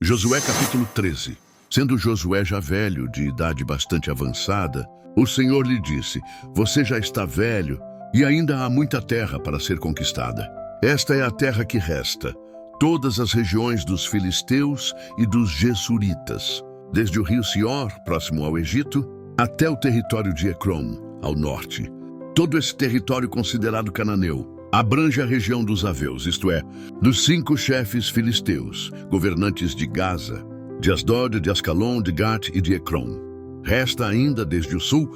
Josué capítulo 13. Sendo Josué já velho, de idade bastante avançada, o Senhor lhe disse: Você já está velho e ainda há muita terra para ser conquistada. Esta é a terra que resta, todas as regiões dos filisteus e dos Gesuritas, desde o rio Sior, próximo ao Egito, até o território de Ecrom, ao norte. Todo esse território considerado cananeu abrange a região dos Aveus, isto é, dos 5 chefes filisteus, governantes de Gaza, de Asdod, de Ascalon, de Gat e de Ecrom. Resta ainda, desde o sul,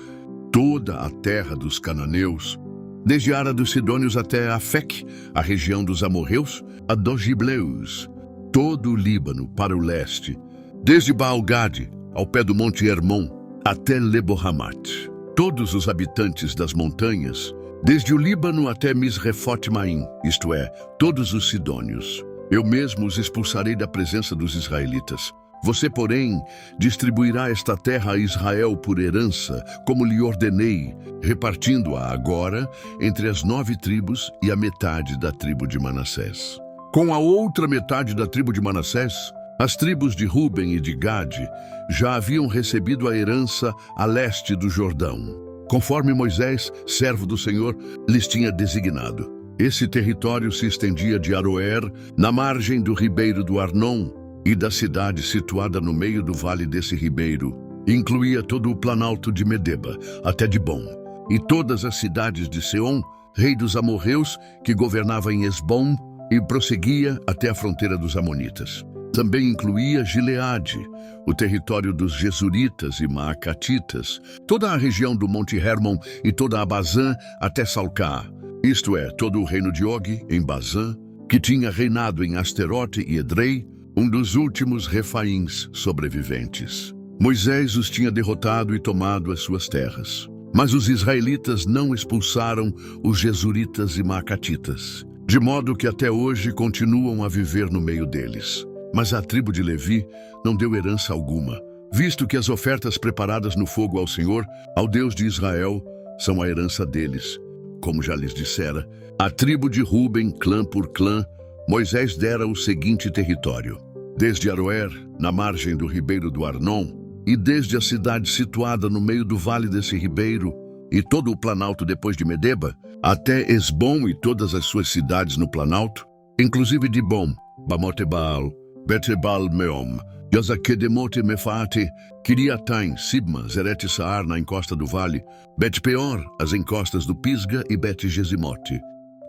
toda a terra dos cananeus, desde Ara dos Sidônios até Afec, a região dos amorreus, a dos Gibleus, todo o Líbano para o leste, desde Baal-Gade, ao pé do monte Hermon, até Lebo-Hamat. Todos os habitantes das montanhas, desde o Líbano até Misrefote-Maim, isto é, todos os sidônios. Eu mesmo os expulsarei da presença dos israelitas. Você, porém, distribuirá esta terra a Israel por herança, como lhe ordenei, repartindo-a agora entre as 9 tribos e a metade da tribo de Manassés. Com a outra metade da tribo de Manassés, as tribos de Ruben e de Gade já haviam recebido a herança a leste do Jordão, conforme Moisés, servo do Senhor, lhes tinha designado. Esse território se estendia de Aroer, na margem do ribeiro do Arnon, e da cidade situada no meio do vale desse ribeiro. Incluía todo o planalto de Medeba, até Dibom, e todas as cidades de Seom, rei dos amorreus, que governava em Esbom, e prosseguia até a fronteira dos amonitas. Também incluía Gileade, o território dos Gesuritas e Maacatitas, toda a região do Monte Hermon e toda a Bazã até Salcá, isto é, todo o reino de Og em Bazã, que tinha reinado em Asterote e Edrei, um dos últimos refaíns sobreviventes. Moisés os tinha derrotado e tomado as suas terras. Mas os israelitas não expulsaram os Gesuritas e Maacatitas, de modo que até hoje continuam a viver no meio deles. Mas a tribo de Levi não deu herança alguma, visto que as ofertas preparadas no fogo ao Senhor, ao Deus de Israel, são a herança deles. Como já lhes dissera, a tribo de Ruben, clã por clã, Moisés dera o seguinte território: desde Aroer, na margem do ribeiro do Arnon, e desde a cidade situada no meio do vale desse ribeiro, e todo o planalto depois de Medeba, até Esbom e todas as suas cidades no planalto, inclusive Dibom, Bamote-Baal, Bet-Baal-Meom, Yazakedemote-Mefaate, Kiriataim, Sibma, Zeret-Saar na encosta do vale, Bet-Peor, as encostas do Pisga e Bet-Gesimote.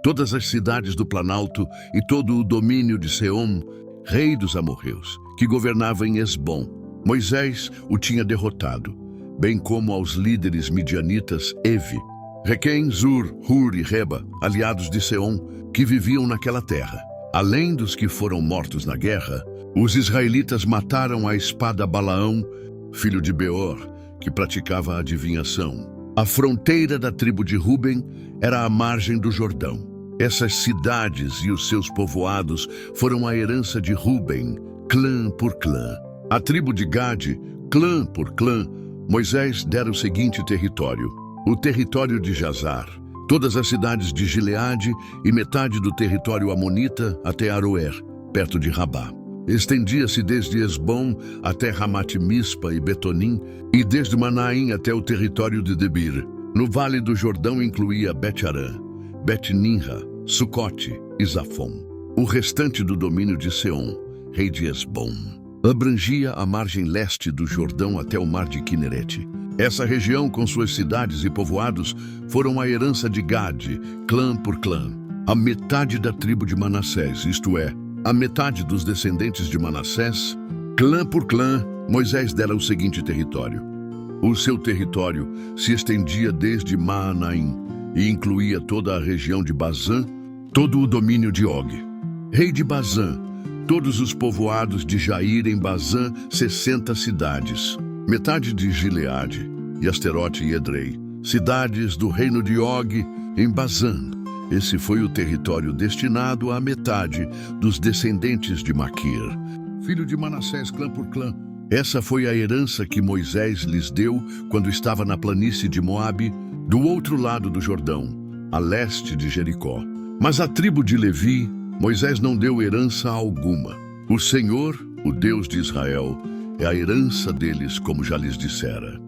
Todas as cidades do planalto e todo o domínio de Seom, rei dos amorreus, que governava em Esbom. Moisés o tinha derrotado, bem como aos líderes midianitas Evi, Requem, Zur, Hur e Reba, aliados de Seom, que viviam naquela terra. Além dos que foram mortos na guerra, os israelitas mataram à espada Balaão, filho de Beor, que praticava a adivinhação. A fronteira da tribo de Ruben era a margem do Jordão. Essas cidades e os seus povoados foram a herança de Ruben, clã por clã. A tribo de Gade, clã por clã, Moisés dera o seguinte território: o território de Jazar, todas as cidades de Gileade e metade do território amonita até Aroer, perto de Rabá. Estendia-se desde Esbom até Ramat-Mispa e Betonim, e desde Manaim até o território de Debir. No vale do Jordão incluía Bet-Arã, Bet-Ninra, Sucote e Zafon. O restante do domínio de Seom, rei de Esbom, abrangia a margem leste do Jordão até o mar de Quinerete. Essa região, com suas cidades e povoados, foram a herança de Gade, clã por clã. A metade da tribo de Manassés, isto é, a metade dos descendentes de Manassés, clã por clã, Moisés dera o seguinte território. O seu território se estendia desde Maanaim e incluía toda a região de Bazã, todo o domínio de Og, rei de Bazã, todos os povoados de Jair em Bazã, 60 cidades, metade de Gileade e Asterote e Edrei, cidades do reino de Og em Bazã. Esse foi o território destinado à metade dos descendentes de Maquir, filho de Manassés, clã por clã. Essa foi a herança que Moisés lhes deu quando estava na planície de Moabe, do outro lado do Jordão, a leste de Jericó. Mas a tribo de Levi, Moisés não deu herança alguma. O Senhor, O Deus de Israel é a herança deles, como já lhes dissera.